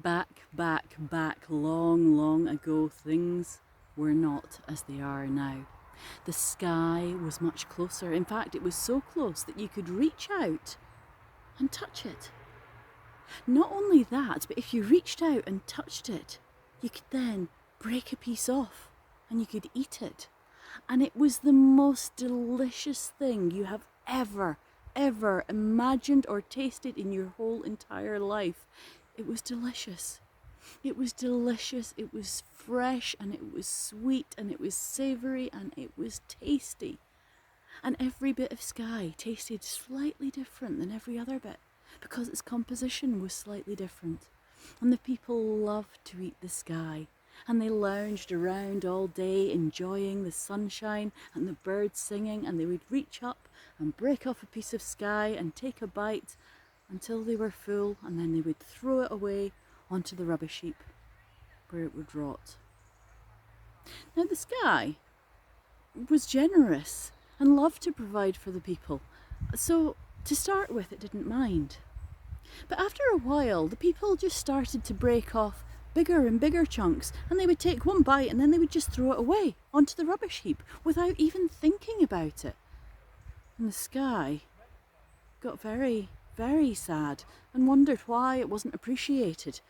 Back, long, long ago, things were not as they are now. The sky was much closer. In fact, it was so close that you could reach out and touch it. Not only that, but if you reached out and touched it, you could then break a piece off and you could eat it. And it was the most delicious thing you have ever imagined or tasted in your whole entire life. It was delicious. It was delicious, it was fresh, and it was sweet, and it was savoury, and it was tasty. And every bit of sky tasted slightly different than every other bit because its composition was slightly different. And the people loved to eat the sky, and they lounged around all day enjoying the sunshine and the birds singing, and they would reach up and break off a piece of sky and take a bite until they were full, and then they would throw it away onto the rubbish heap where it would rot. Now the sky was generous and loved to provide for the people, so to start with it didn't mind. But after a while the people just started to break off bigger and bigger chunks, and they would take one bite and then they would just throw it away onto the rubbish heap without even thinking about it. And the sky got very sad and wondered why it wasn't appreciated.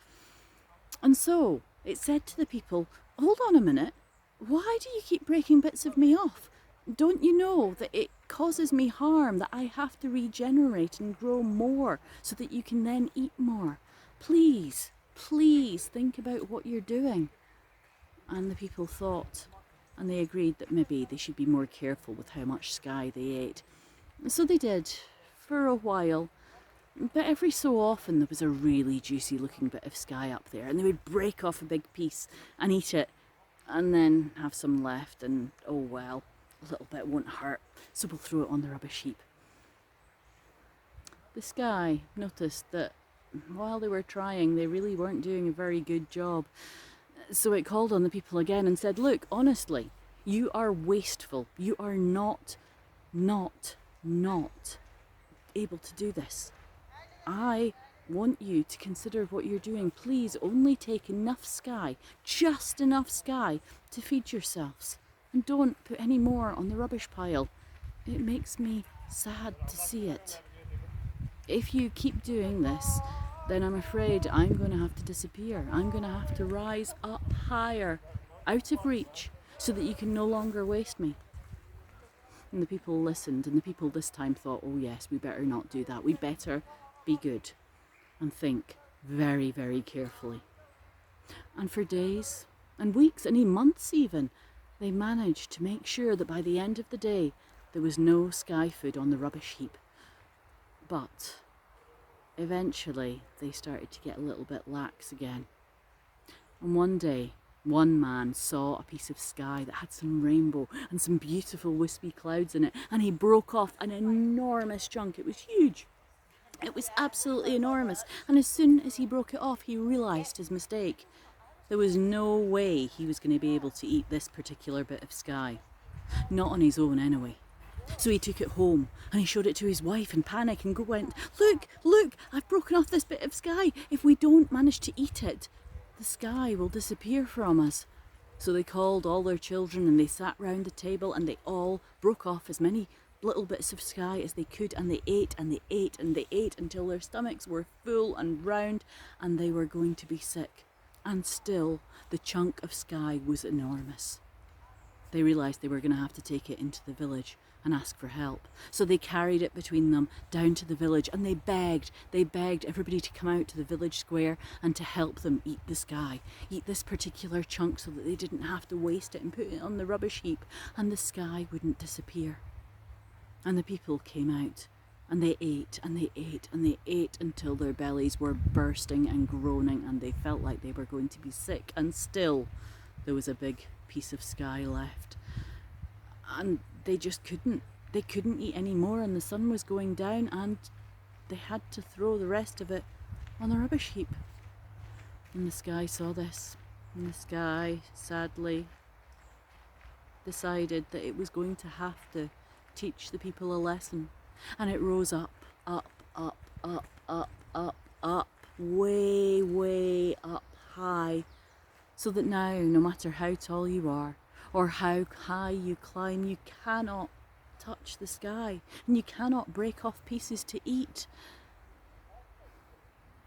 And so it said to the people, hold on a minute, why do you keep breaking bits of me off? Don't you know that it causes me harm, that I have to regenerate and grow more so that you can then eat more? Please think about what you're doing. And the people thought, and they agreed that maybe they should be more careful with how much sky they ate. So they did, for a while. But every so often there was a really juicy looking bit of sky up there, and they would break off a big piece and eat it, and then have some left, and oh well, a little bit won't hurt, so we'll throw it on the rubbish heap. The sky noticed that while they were trying, they really weren't doing a very good job. So it called on the people again and said, look, honestly, you are wasteful. You are not able to do this. I want you to consider what you're doing. Please only take enough sky, just enough sky, to feed yourselves. And don't put any more on the rubbish pile. It makes me sad to see it. If you keep doing this, then I'm afraid I'm going to have to disappear. I'm going to have to rise up higher, out of reach, so that you can no longer waste me. And the people listened, and the people this time thought, oh yes, we better not do that. We better be good and think very carefully. And for days and weeks and even months even, they managed to make sure that by the end of the day there was no sky food on the rubbish heap. But eventually they started to get a little bit lax again. And one day, one man saw a piece of sky that had some rainbow and some beautiful wispy clouds in it, and he broke off an enormous chunk. It was huge. It was absolutely enormous, and as soon as he broke it off, he realised his mistake. There was no way he was going to be able to eat this particular bit of sky. Not on his own anyway. So he took it home and he showed it to his wife in panic and went, look, I've broken off this bit of sky. If we don't manage to eat it, the sky will disappear from us. So they called all their children and they sat round the table and they all broke off as many little bits of sky as they could, and they ate and they ate and they ate until their stomachs were full and round and they were going to be sick. And still the chunk of sky was enormous. They realised they were going to have to take it into the village and ask for help. So they carried it between them down to the village, and they begged everybody to come out to the village square and to help them eat the sky, eat this particular chunk so that they didn't have to waste it and put it on the rubbish heap and the sky wouldn't disappear. And the people came out and they ate and they ate and they ate until their bellies were bursting and groaning and they felt like they were going to be sick, and still there was a big piece of sky left. And they just couldn't eat any more, and the sun was going down and they had to throw the rest of it on the rubbish heap. And the sky saw this, and the sky sadly decided that it was going to have to teach the people a lesson. And it rose up, way So that now, no matter how tall you are, or how high you climb, you cannot touch the sky, and you cannot break off pieces to eat.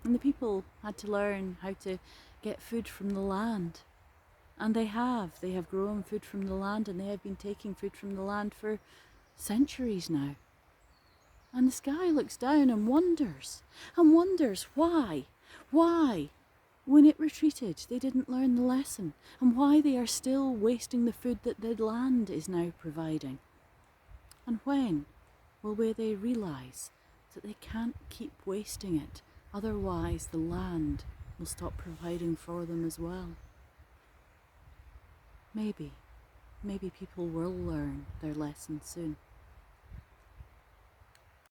And the people had to learn how to get food from the land. And they have. They have grown food from the land, and they have been taking food from the land for centuries now. And the sky looks down and wonders why. Why, when it retreated, they didn't learn the lesson, and why they are still wasting the food that the land is now providing. And when will they realise that they can't keep wasting it, otherwise the land will stop providing for them as well? Maybe people will learn their lesson soon.